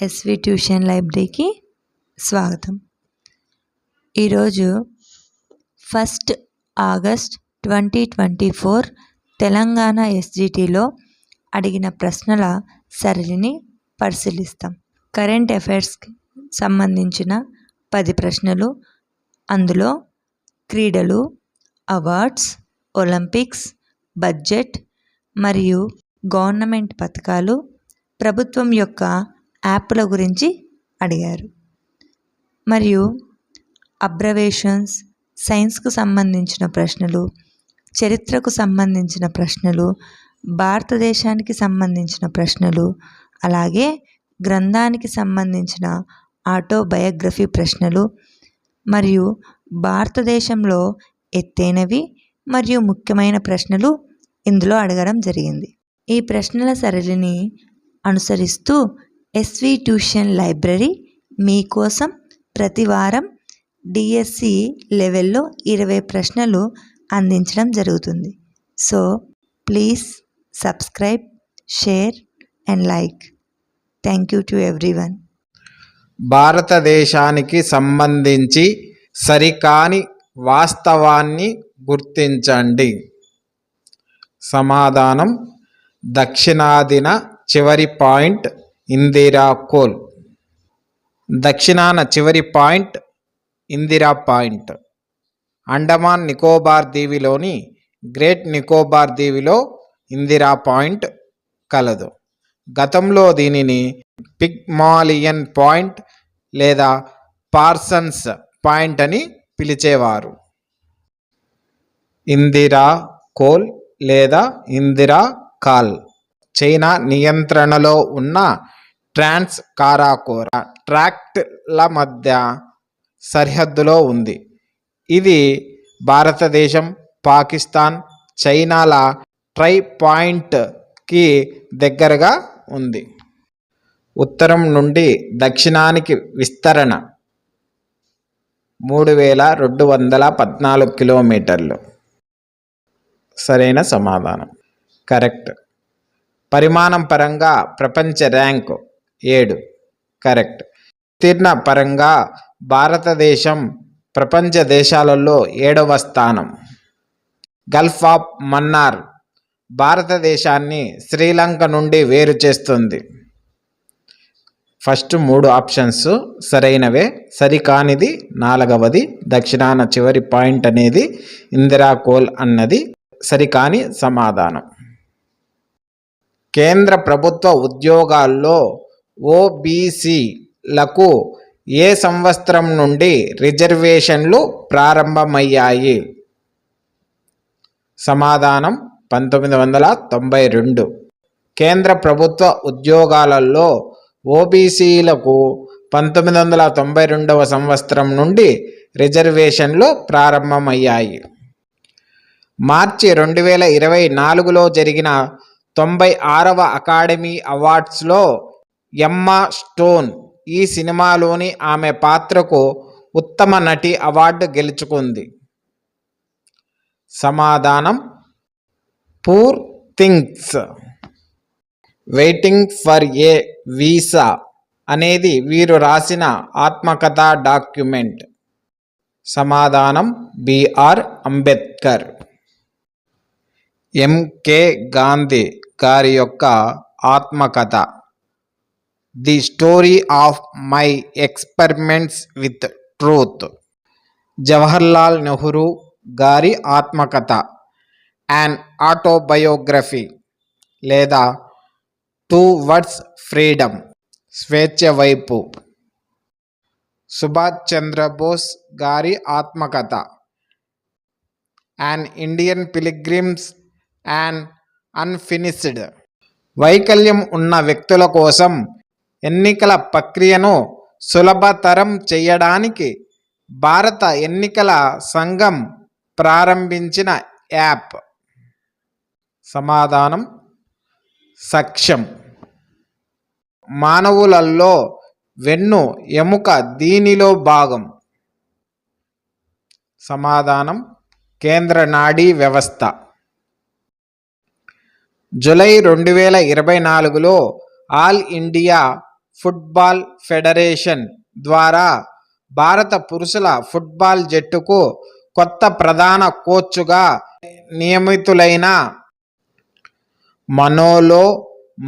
SV tuition లైబ్రరీకి స్వాగతం. ఈరోజు 1 ఆగస్ట్ 2024 తెలంగాణ ఎస్జిటిలో అడిగిన ప్రశ్నల సరళిని పరిశీలిస్తాం. కరెంట్ అఫైర్స్కి సంబంధించిన 10 ప్రశ్నలు, అందులో క్రీడలు, అవార్డ్స్, ఒలింపిక్స్, బడ్జెట్ మరియు గవర్నమెంట్ పథకాలు, ప్రభుత్వం యొక్క యాప్ల గురించి అడిగారు. మరియు అబ్జర్వేషన్స్, సైన్స్కు సంబంధించిన ప్రశ్నలు, చరిత్రకు సంబంధించిన ప్రశ్నలు, భారతదేశానికి సంబంధించిన ప్రశ్నలు, అలాగే గ్రంథానికి సంబంధించిన ఆటోబయోగ్రఫీ ప్రశ్నలు మరియు భారతదేశంలో ఎత్తైనవి మరియు ముఖ్యమైన ప్రశ్నలు ఇందులో అడగడం జరిగింది. ఈ ప్రశ్నల సరళిని అనుసరిస్తూ ఎస్వి ట్యూషన్ లైబ్రరీ మీకోసం ప్రతి వారం డిఎస్సి లెవెల్లో 20 ప్రశ్నలు అందించడం జరుగుతుంది. So please subscribe, share and like. Thank you to everyone. భారతదేశానికి సంబంధించి సరికాని వాస్తవాన్ని గుర్తించండి. సమాధానం: దక్షిణాదిన చివరి పాయింట్ ఇందిరా కోల్. దక్షిణాన చివరి పాయింట్ ఇందిరా పాయింట్. అండమాన్ నికోబార్ దీవిలోని గ్రేట్ నికోబార్ దీవిలో ఇందిరా పాయింట్ కలదు. గతంలో దీనిని పిగ్మాలియన్ పాయింట్ లేదా పార్సన్స్ పాయింట్ అని పిలిచేవారు. ఇందిరా కోల్ లేదా ఇందిరా కాల్ చైనా నియంత్రణలో ఉన్న ట్రాన్స్ కారాకోరా ట్రాక్ట్ల మధ్య సరిహద్దులో ఉంది. ఇది భారతదేశం, పాకిస్తాన్, చైనాల ట్రై పాయింట్కి దగ్గరగా ఉంది. ఉత్తరం నుండి దక్షిణానికి విస్తరణ 3214 కిలోమీటర్లు. సరైన సమాధానం కరెక్ట్. పరిమాణం పరంగా ప్రపంచ ర్యాంకు 7 కరెక్ట్. విస్తీర్ణ పరంగా భారతదేశం ప్రపంచ దేశాలలో 7వ స్థానం. గల్ఫ్ ఆఫ్ మన్నార్ భారతదేశాన్ని శ్రీలంక నుండి వేరు చేస్తుంది. ఫస్ట్ 3 ఆప్షన్స్ సరైనవే. సరికానిది 4వది. దక్షిణాన చివరి పాయింట్ అనేది ఇందిరా కోల్ అన్నది సరికాని సమాధానం. కేంద్ర ప్రభుత్వ ఉద్యోగాల్లో ఓబీసీలకు ఏ సంవత్సరం నుండి రిజర్వేషన్లు ప్రారంభమయ్యాయి? సమాధానం 1992. కేంద్ర ప్రభుత్వ ఉద్యోగాలలో ఓబీసీలకు 1992వ సంవత్సరం నుండి రిజర్వేషన్లు ప్రారంభమయ్యాయి. మార్చి 2024లో జరిగిన 96వ అకాడమీ అవార్డ్స్లో ఎమ్మా స్టోన్ ఈ సినిమాలోని ఆమె పాత్రకు ఉత్తమ నటి అవార్డు గెలుచుకుంది. సమాధానం poor things. Waiting for a visa అనేది వీరు రాసిన ఆత్మకథా డాక్యుమెంట్. సమాధానం బిఆర్ అంబేద్కర్. ఎంకే గాంధీ గారి యొక్క ఆత్మకథ the story of my experiments with truth. Jawaharlal Nehru గారి ఆత్మకథ అండ్ ఆటోబయోగ్రఫీ లేదా టువర్డ్స్ ఫ్రీడమ్, స్వేచ్ఛ వైపు. సుభాష్ చంద్రబోస్ గారి ఆత్మకథ and Indian pilgrims and unfinished. వైకల్యం ఉన్న వ్యక్తుల కోసం ఎన్నికల ప్రక్రియను సులభతరం చేయడానికి భారత ఎన్నికల సంఘం ప్రారంభించిన యాప్. సమాధానం సక్షం. మానవులలో వెన్ను ఎముక దీనిలో భాగం. సమాధానం కేంద్ర నాడీ వ్యవస్థ. జూలై 2024లో ఆల్ ఇండియా ఫుట్బాల్ ఫెడరేషన్ ద్వారా భారత పురుషుల ఫుట్బాల్ జట్టుకు కొత్త ప్రధాన కోచ్గా నియమితులైన మనోలో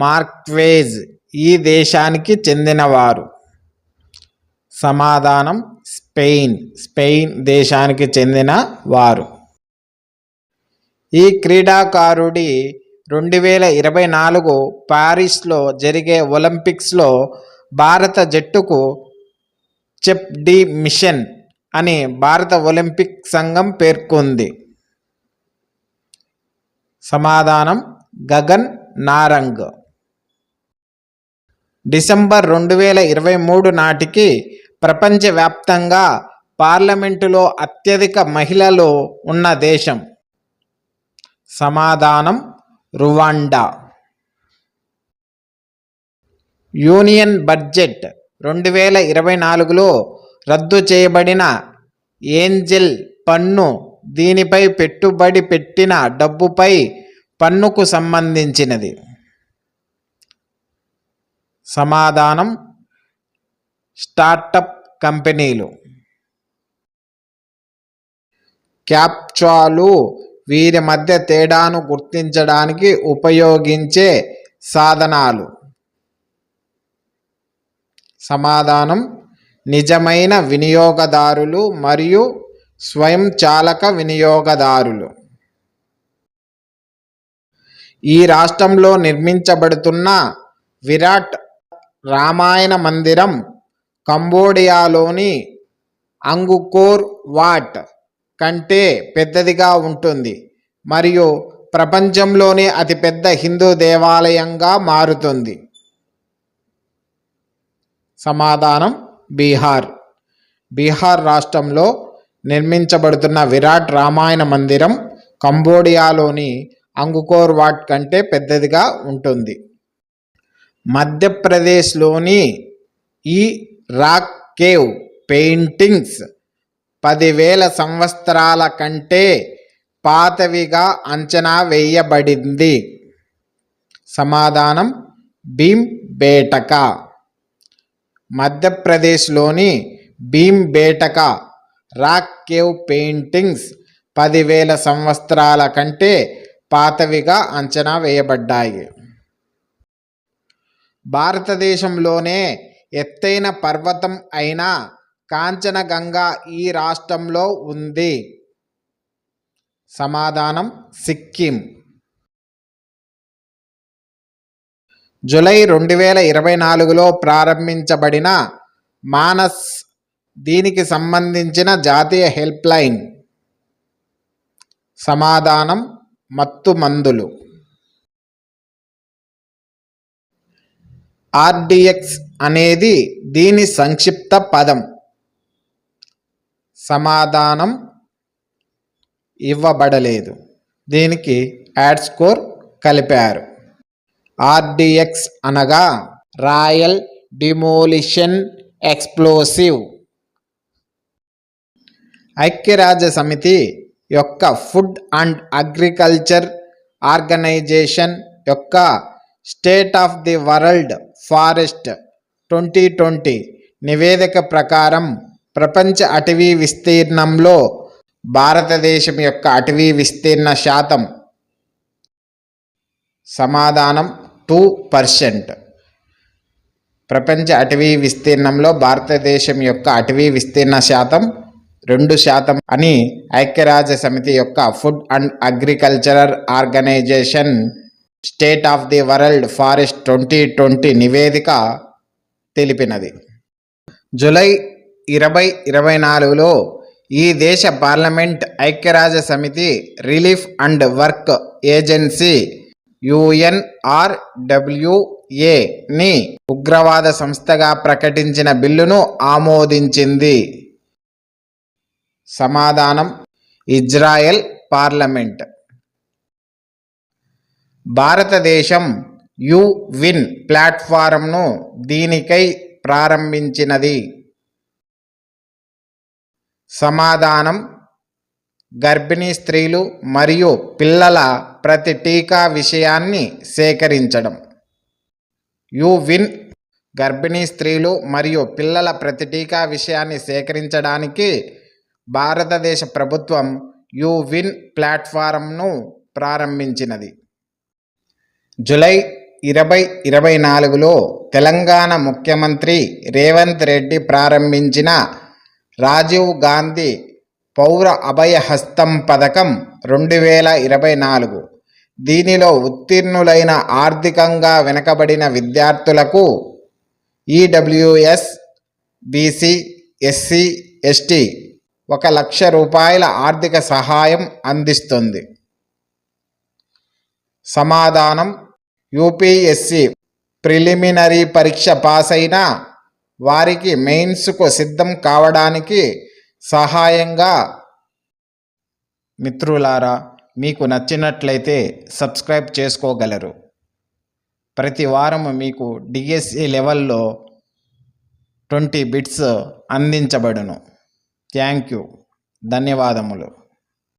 మార్క్వేజ్ ఈ దేశానికి చెందినవారు? సమాధానం స్పెయిన్ దేశానికి చెందిన వారు. ఈ క్రీడాకారుడి 2024 పారిస్లో జరిగే ఒలింపిక్స్లో భారత జట్టుకు చెఫ్ డి మిషన్ అని భారత ఒలింపిక్ సంఘం పేర్కొంది. సమాధానం గగన్ నారంగ్. డిసెంబర్ 2023 నాటికి ప్రపంచవ్యాప్తంగా పార్లమెంటులో అత్యధిక మహిళలు ఉన్న దేశం? సమాధానం రువాండా. యూనియన్ బడ్జెట్ 2024లో రద్దు చేయబడిన ఏంజెల్ పన్ను దీనిపై పెట్టుబడి పెట్టిన డబ్బుపై పన్నుకు సంబంధించినది? సమాధానం స్టార్టప్ కంపెనీలు. క్యాప్చాలు వీరి మధ్య తేడాను గుర్తించడానికి ఉపయోగించే సాధనాలు? సమాధానం నిజమైన వినియోగదారులు మరియు స్వయంచాలక వినియోగదారులు. ఈ రాష్ట్రంలో నిర్మించబడుతున్న విరాట్ రామాయణ మందిరం కంబోడియాలోని అంగ్కోర్ వాట్ కంటే పెద్దదిగా ఉంటుంది మరియు ప్రపంచంలోనే అతిపెద్ద హిందూ దేవాలయంగా మారుతుంది. సమాధానం బీహార్ రాష్ట్రంలో నిర్మించబడుతున్న విరాట్ రామాయణ మందిరం కంబోడియాలోని అంగ్కోర్ వాట్ కంటే పెద్దదిగా ఉంటుంది. మధ్యప్రదేశ్లోని ఈ రాక్ కేవ్ పెయింటింగ్స్ 10,000 సంవత్సరాల కంటే పాతవిగా అంచనా వేయబడింది. సమాధానం భీంబేటకా. మధ్యప్రదేశ్లోని భీంబేటకా రాక్ కేవ్ పెయింటింగ్స్ 10,000 సంవత్సరాల కంటే పాతవిగా అంచనా వేయబడ్డాయి. భారతదేశంలోనే ఎత్తైన పర్వతం అయిన కాంచనగంగా ఈ రాష్ట్రంలో ఉంది. సమాధానం సిక్కిం. జూలై 2024లో ప్రారంభించబడిన మానస్ దీనికి సంబంధించిన జాతీయ హెల్ప్ లైన్? సమాధానం మత్తుమందులు. ఆర్డిఎక్స్ అనేది దీని సంక్షిప్త పదం? సమాధానం ఇవ్వబడలేదు. దీనికి యాడ్ స్కోర్ కలిపారు. ఆర్డిఎక్స్ అనగా రాయల్ డిమోలిషన్ ఎక్స్ప్లోసివ్. ఐక్యరాజ్య సమితి యొక్క ఫుడ్ అండ్ అగ్రికల్చర్ ఆర్గనైజేషన్ యొక్క state of the world forest 2020 నివేదిక ప్రకారం ప్రపంచ అటవీ విస్తీర్ణంలో భారతదేశం యొక్క అటవీ విస్తీర్ణ శాతం? సమాధానం 2%. ప్రపంచ అటవీ విస్తీర్ణంలో భారతదేశం యొక్క అటవీ విస్తీర్ణ శాతం 2% అని ఐక్యరాజ్య సమితి యొక్క food and agricultural organization state of the world forest 2020 నివేదిక తెలిపినది. జూలై 2024లో ఈ దేశ పార్లమెంట్ ఐక్యరాజ్య సమితి రిలీఫ్ అండ్ వర్క్ ఏజెన్సీ UNRWAని ఉగ్రవాద సంస్థగా ప్రకటించిన బిల్లును ఆమోదించింది. సమాధానం ఇజ్రాయెల్ పార్లమెంట్. భారతదేశం యువిన్ ప్లాట్ఫారంను దీనికై ప్రారంభించినది? సమాధానం గర్భిణీ స్త్రీలు మరియు పిల్లల ప్రతి టీకా విషయాన్ని సేకరించడం. యువిన్ గర్భిణీ స్త్రీలు మరియు పిల్లల ప్రతి టీకా విషయాన్ని సేకరించడానికి భారతదేశ ప్రభుత్వం యువిన్ ప్లాట్ఫారంను ప్రారంభించినది. జూలై 2024లో తెలంగాణ ముఖ్యమంత్రి రేవంత్ రెడ్డి ప్రారంభించిన రాజీవ్ గాంధీ పౌర అభయ హస్తం పథకం 2024. దీనిలో ఉత్తీర్ణులైన ఆర్థికంగా వెనుకబడిన విద్యార్థులకు ఈడబ్ల్యూఎస్, బీసీ, ఎస్సీ, ఎస్టీ 1,00,000 రూపాయల ఆర్థిక సహాయం అందిస్తుంది. సమాధానం: యూపీఎస్సీ ప్రిలిమినరీ పరీక్ష పాస్ అయిన వారికి మెయిన్స్కు సిద్ధం కావడానికి సహాయంగా. మిత్రులారా, మీకు నచ్చినట్లయితే సబ్స్క్రైబ్ చేసుకోగలరు. ప్రతి వారం మీకు డిఎస్సి లెవెల్లో 20 బిట్స్ అందించబడును. Thank you. ధన్యవాదములు.